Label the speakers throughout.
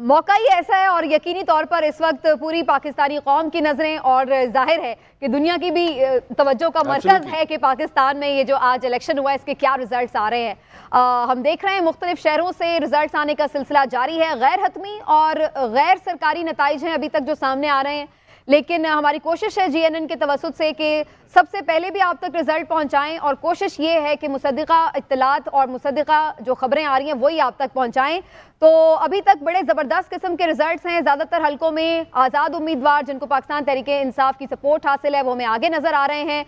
Speaker 1: موقع ہی ایسا ہے اور یقینی طور پر اس وقت پوری پاکستانی قوم کی نظریں اور ظاہر ہے کہ دنیا کی بھی توجہ کا مرکز ہے کہ پاکستان میں یہ جو آج الیکشن ہوا ہے اس کے کیا رزلٹس آ رہے ہیں۔ ہم دیکھ رہے ہیں مختلف شہروں سے رزلٹس آنے کا سلسلہ جاری ہے، غیر حتمی اور غیر سرکاری نتائج ہیں ابھی تک جو سامنے آ رہے ہیں، لیکن ہماری کوشش ہے جی این این کے توسط سے کہ سب سے پہلے بھی آپ تک رزلٹ پہنچائیں، اور کوشش یہ ہے کہ مصدقہ اطلاعات اور مصدقہ جو خبریں آ رہی ہیں وہی آپ تک پہنچائیں۔ تو ابھی تک بڑے زبردست قسم کے رزلٹس ہیں، زیادہ تر حلقوں میں آزاد امیدوار جن کو پاکستان تحریک انصاف کی سپورٹ حاصل ہے وہ ہمیں آگے نظر آ رہے ہیں۔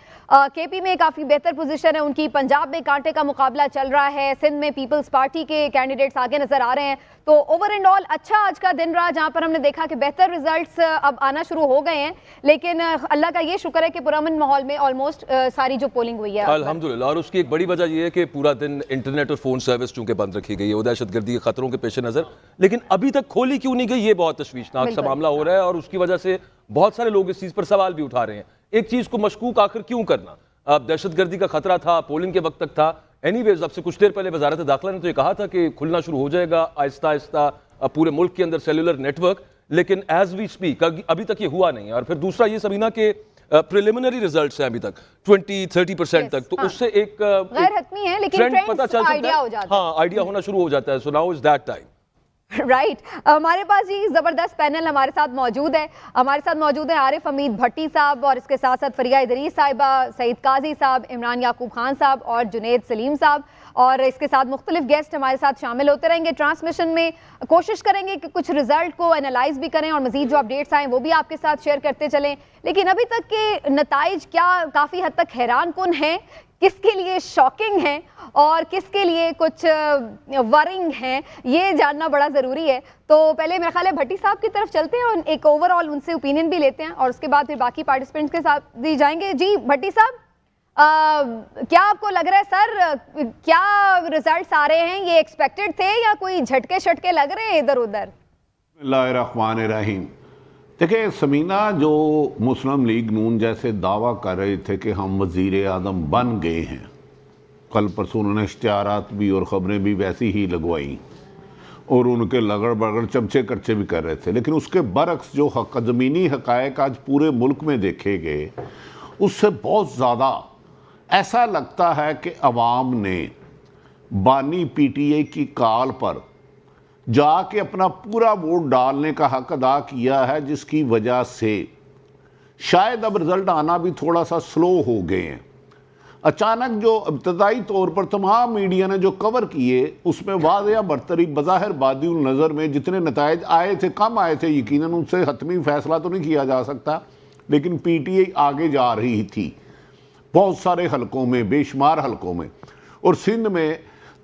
Speaker 1: کے پی میں کافی بہتر پوزیشن ہے ان کی، پنجاب میں کانٹے کا مقابلہ چل رہا ہے، سندھ میں پیپلز پارٹی کے کینڈیڈیٹس آگے نظر آ رہے ہیں۔ تو اوور اینڈ آل اچھا آج کا دن رہا جہاں پر ہم نے دیکھا کہ بہتر رزلٹس اب آنا شروع ہو گئے ہیں، لیکن اللہ کا یہ شکر ہے کہ پرامن ماحول میں آلموسٹ ساری جو پولنگ ہوئی ہے
Speaker 2: الحمدللہ، اور اس کی ایک بڑی وجہ یہ ہے کہ پورا دن انٹرنیٹ اور فون سروس چونکہ بند رکھی گئی ہے وہ دہشت گردی کے خطروں کے پیش نظر، لیکن ابھی تک کھولی کیوں نہیں گئی یہ بہت تشویشناک سا معاملہ ہو رہا ہے، اور اس کی وجہ سے بہت سارے لوگ اس چیز پر سوال بھی اٹھا رہے ہیں۔ ایک چیز کو مشکوک آخر کیوں کرنا؟ اب دہشت گردی کا خطرہ تھا، پولنگ کے وقت تک تھا، اینی ویز اب سے کچھ دیر پہلے وزارت داخلہ نے تو یہ کہا تھا کہ کھلنا شروع ہو جائے گا آہستہ آہستہ پورے ملک کے اندر سیلولر نیٹ ورک، لیکن ایز وی سپیک ابھی تک یہ ہوا نہیں ہے۔ اور پھر دوسرا یہ سبینہ کہ پریلیمنری ریزلٹس ہیں ابھی تک 20-30% تک، تو اس سے ایک
Speaker 1: غیر حتمی ہے لیکن
Speaker 2: ٹرینڈ پتہ چل
Speaker 1: آئیڈیا ہو جاتا ہے،
Speaker 2: ہاں آئیڈیا ہونا شروع ہو جاتا ہے۔ So now is that time
Speaker 1: right. ہمارے پاس جی زبردست پینل ہمارے ساتھ موجود ہے، ہمارے ساتھ موجود ہیں عارف حمید بھٹی صاحب، اور اس کے ساتھ ساتھ فریہ ادریس صاحبہ، سعید قاضی صاحب، عمران یعقوب خان صاحب اور جنید سلیم صاحب، اور اس کے ساتھ مختلف گیسٹ ہمارے ساتھ شامل ہوتے رہیں گے ٹرانسمیشن میں۔ کوشش کریں گے کہ کچھ رزلٹ کو انالائز بھی کریں اور مزید جو اپڈیٹس آئیں وہ بھی آپ کے ساتھ شیئر کرتے چلیں، لیکن ابھی تک کے نتائج کیا کافی حد تک حیران کن ہیں، کس کے لیے شاکنگ ہیں اور کس کے لیے کچھ ورنگ ہیں، یہ جاننا بڑا ضروری ہے۔ تو پہلے میرا خیال ہے بھٹی صاحب کی طرف چلتے ہیں اور ایک اوور آل ان سے اوپینین بھی لیتے ہیں، اور اس کے بعد پھر باقی پارٹیسپینٹس کے ساتھ بھی جائیں گے۔ جی بھٹی صاحب، کیا آپ کو لگ رہا ہے سر کیا ریزلٹس آ رہے ہیں یہ ایکسپیکٹڈ تھے یا کوئی جھٹکے شٹکے لگ رہے ہیں ادھر ادھر؟
Speaker 3: بسم اللہ الرحمن الرحیم۔ دیکھیں سمینہ، جو مسلم لیگ نون جیسے دعویٰ کر رہے تھے کہ ہم وزیر اعظم بن گئے ہیں، کل پرسوں انہوں نے اشتہارات بھی اور خبریں بھی ویسی ہی لگوائیں اور ان کے لگڑ بگڑ چمچے کرچے بھی کر رہے تھے، لیکن اس کے برعکس جو زمینی حقائق آج پورے ملک میں دیکھے گئے اس سے بہت زیادہ ایسا لگتا ہے کہ عوام نے بانی پی ٹی اے کی کال پر جا کے اپنا پورا ووٹ ڈالنے کا حق ادا کیا ہے، جس کی وجہ سے شاید اب رزلٹ آنا بھی تھوڑا سا سلو ہو گئے ہیں۔ اچانک جو ابتدائی طور پر تمام میڈیا نے جو کور کیے اس میں واضح برتری بظاہر بادی النظر میں جتنے نتائج آئے تھے کم آئے تھے، یقیناً ان سے حتمی فیصلہ تو نہیں کیا جا سکتا، لیکن پی ٹی اے آگے جا رہی تھی بہت سارے حلقوں میں، بے شمار حلقوں میں، اور سندھ میں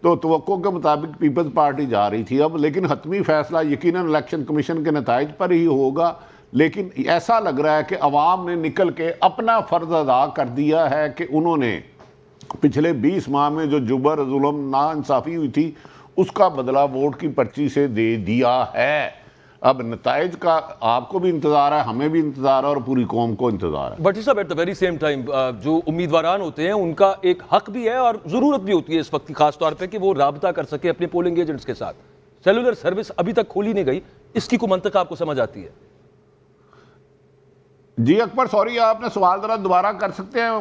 Speaker 3: تو توقع کے مطابق پیپلز پارٹی جا رہی تھی اب، لیکن حتمی فیصلہ یقیناً الیکشن کمیشن کے نتائج پر ہی ہوگا۔ لیکن ایسا لگ رہا ہے کہ عوام نے نکل کے اپنا فرض ادا کر دیا ہے کہ انہوں نے پچھلے 20 ماہ میں جو جبر ظلم ناانصافی ہوئی تھی اس کا بدلہ ووٹ کی پرچی سے دے دیا ہے۔ اب نتائج کا آپ کو بھی انتظار ہے، ہمیں بھی انتظار ہے اور پوری قوم کو انتظار ہے۔
Speaker 2: بھٹی صاحب، at the very same time جو امیدواران ہوتے ہیں ان کا ایک حق بھی ہے اور ضرورت بھی ہوتی ہے اس وقت کی خاص طور پہ کہ وہ رابطہ کر سکے اپنے پولنگ ایجنٹس کے ساتھ۔ سیلولر سروس ابھی تک کھولی نہیں گئی، اس کی کوئی منطق آپ کو سمجھ آتی ہے؟
Speaker 3: جی اکبر، سوری آپ نے سوال ذرا دوبارہ کر سکتے ہیں؟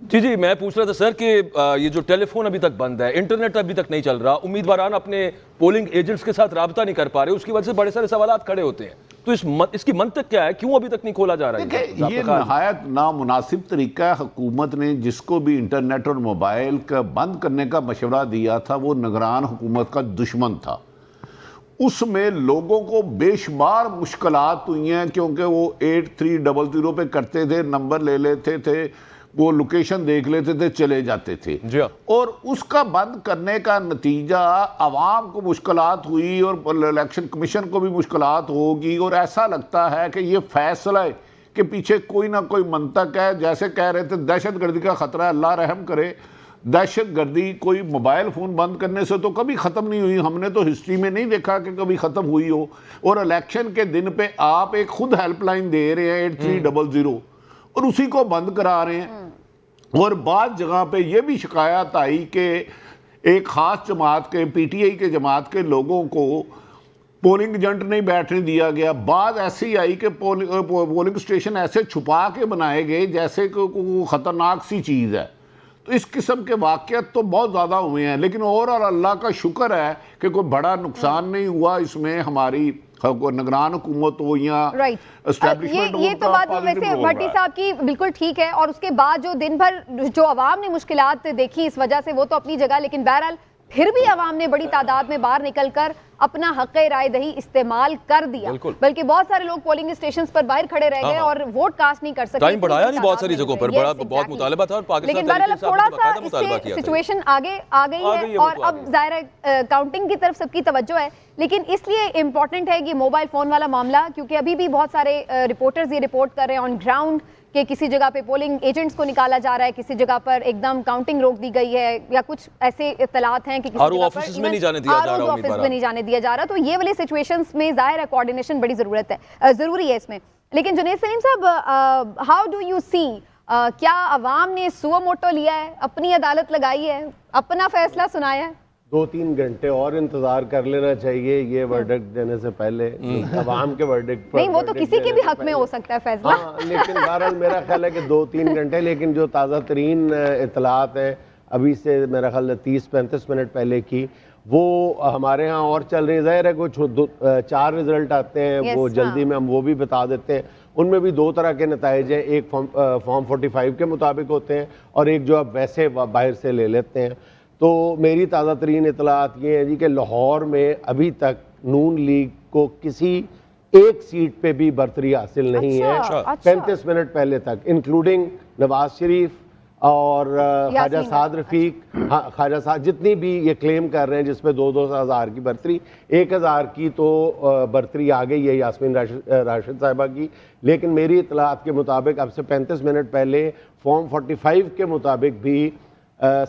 Speaker 2: جی میں پوچھ رہا تھا سر کہ یہ جو ٹیلی فون ابھی تک بند ہے، انٹرنیٹ ابھی تک نہیں چل رہا، امیدواران اپنے پولنگ ایجنٹس کے ساتھ رابطہ نہیں کر پا رہے، اس کی وجہ سے بڑے سارے سوالات کھڑے ہوتے ہیں، تو اس کی منطق کیا ہے؟ کیوں ابھی تک نہیں کھولا جا رہا ہے؟
Speaker 3: یہ نہایت نامناسب طریقہ ہے۔ حکومت نے جس کو بھی انٹرنیٹ اور موبائل کا بند کرنے کا مشورہ دیا تھا وہ نگران حکومت کا دشمن تھا۔ اس میں لوگوں کو بے شمار مشکلات ہوئی ہیں، کیونکہ وہ 8300 پہ کرتے تھے، نمبر لے لیتے تھے، وہ لوکیشن دیکھ لیتے تھے، چلے جاتے تھے، اور اس کا بند کرنے کا نتیجہ عوام کو مشکلات ہوئی اور الیکشن کمیشن کو بھی مشکلات ہوگی، اور ایسا لگتا ہے کہ یہ فیصلہ ہے کہ پیچھے کوئی نہ کوئی منطق ہے۔ جیسے کہہ رہے تھے دہشت گردی کا خطرہ ہے، اللہ رحم کرے، دہشت گردی کوئی موبائل فون بند کرنے سے تو کبھی ختم نہیں ہوئی، ہم نے تو ہسٹری میں نہیں دیکھا کہ کبھی ختم ہوئی ہو، اور الیکشن کے دن پہ آپ ایک خود ہیلپ لائن دے رہے ہیں 8300 اور اسی کو بند کرا رہے ہیں۔ اور بعض جگہ پہ یہ بھی شکایت آئی کہ ایک خاص جماعت کے پی ٹی آئی کے جماعت کے لوگوں کو پولنگ ایجنٹ نہیں بیٹھنے دیا گیا. بعد ایسی آئی کہ پولنگ اسٹیشن ایسے چھپا کے بنائے گئے جیسے کہ خطرناک سی چیز ہے. تو اس قسم کے واقعات تو بہت زیادہ ہوئے ہیں, لیکن اور اللہ کا شکر ہے کہ کوئی بڑا نقصان نہیں ہوا اس میں. ہماری نگران حکومت ہو یا اسٹیبلشمنٹ ہو.
Speaker 1: یہ تو بات ویسے بھٹی صاحب کی بالکل ٹھیک ہے, اور اس کے بعد جو دن بھر جو عوام نے مشکلات دیکھی اس وجہ سے وہ تو اپنی جگہ, لیکن بہرحال پھر بھی عوام نے بڑی تعداد میں باہر نکل کر اپنا حق رائے دہی استعمال کر دیا, بلکہ بہت سارے لوگ پولنگ اسٹیشنز پر باہر کھڑے رہ گئے اور ووٹ کاسٹ نہیں کر سکتے.
Speaker 2: ٹائم بڑھایا نہیں بہت ساری جگہوں پر, بہت مطالبہ تھا, اور پاکستان
Speaker 1: لیکن بہرحال اب تھوڑا سا اس سے سچویشن آگے آ گئی ہے, اور اب ظاہر ہے کاؤنٹنگ کی طرف سب کی توجہ ہے. لیکن اس لیے امپورٹنٹ ہے یہ موبائل فون والا معاملہ, کیونکہ ابھی بھی بہت سارے رپورٹرز یہ رپورٹ کر رہے ہیں آن گراؤنڈ کہ کسی جگہ پہ پولنگ ایجنٹس کو نکالا جا رہا ہے, کسی جگہ پر ایک دم کاؤنٹنگ روک دی گئی ہے, یا کچھ ایسے اطلاعات ہیں کہ کسی جگہ پر
Speaker 2: آفس میں نہیں جانے دیا جا رہا.
Speaker 1: تو یہ والی سچویشنز میں ظاہر ہے کوارڈینیشن بڑی ضروری ہے اس میں. لیکن جنید سلیم صاحب, ہاؤ ڈو یو سی, کیا عوام نے سو موٹو لیا ہے, اپنی عدالت لگائی ہے, اپنا فیصلہ سنایا ہے؟
Speaker 4: 2-3 گھنٹے اور انتظار کر لینا چاہیے یہ ورڈکٹ دینے سے پہلے, عوام کے ورڈکٹ پر.
Speaker 1: نہیں, وہ تو کسی کے بھی حق میں ہو سکتا ہے فیصلہ.
Speaker 4: ہاں, لیکن بہرحال میرا خیال ہے کہ 2-3 گھنٹے, لیکن جو تازہ ترین اطلاعات ہیں ابھی سے میرا خیال ہے 30-35 منٹ پہلے کی, وہ ہمارے ہاں اور چل رہی ہے. ظاہر ہے کچھ 4 رزلٹ آتے ہیں, وہ جلدی میں ہم وہ بھی بتا دیتے ہیں. ان میں بھی 2 طرح کے نتائج ہیں, ایک فارم 45 کے مطابق ہوتے ہیں اور ایک جو آپ ویسے باہر سے لے لیتے ہیں. تو میری تازہ ترین اطلاعات یہ ہیں جی کہ لاہور میں ابھی تک نون لیگ کو کسی ایک سیٹ پہ بھی برتری حاصل نہیں ہے 35 منٹ پہلے تک, انکلوڈنگ نواز شریف اور خواجہ سعد رفیق. خواجہ سعد جتنی بھی یہ کلیم کر رہے ہیں جس پہ 2-2 ہزار کی برتری, 1000 کی تو برتری آ گئی ہے یاسمین راشد صاحبہ کی. لیکن میری اطلاعات کے مطابق اب سے 35 منٹ پہلے فارم 45 کے مطابق بھی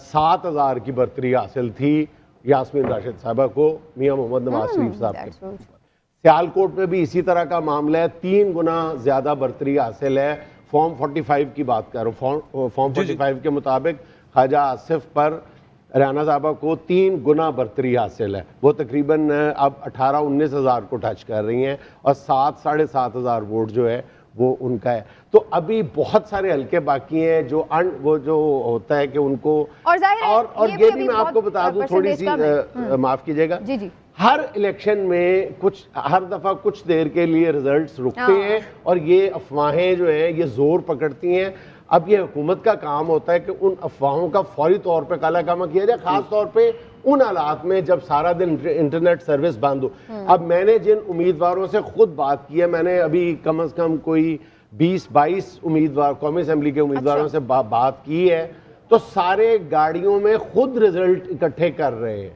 Speaker 4: 7000 کی برتری حاصل تھی یاسمین راشد صاحبہ کو میاں محمد نواز شریف صاحب کے. سیالکوٹ میں بھی اسی طرح کا معاملہ ہے, 3 گنا زیادہ برتری حاصل ہے. فارم 45 کی بات کر رہا ہوں, فارم 45 کے مطابق خواجہ آصف پر ریانہ صاحبہ کو 3 گنا برتری حاصل ہے. وہ تقریباً اب 18-19 ہزار کو ٹچ کر رہی ہیں, اور 7-7.5 ہزار ووٹ جو ہے وہ ان کا ہے. تو ابھی بہت سارے حلقے باقی ہیں جو وہ جو ہوتا ہے کہ ان کو, اور یہ بھی میں آپ کو بتا دوں تھوڑی سی, معاف کیجیے گا, ہر الیکشن میں ہر دفعہ کچھ دیر کے لیے ریزلٹس رکتے ہیں اور یہ افواہیں جو ہیں یہ زور پکڑتی ہیں. اب یہ حکومت کا کام ہوتا ہے کہ ان افواہوں کا فوری طور پہ کالا کامہ کیا جائے, خاص طور پہ ان حالات میں جب سارا دن انٹرنیٹ سروس بند ہو. اب میں نے جن امیدواروں سے خود بات کی ہے, میں نے ابھی کم از کم کوئی 20-22 امیدوار قومی اسمبلی کے امیدواروں سے بات کی ہے, تو سارے گاڑیوں میں خود رزلٹ اکٹھے کر رہے ہیں.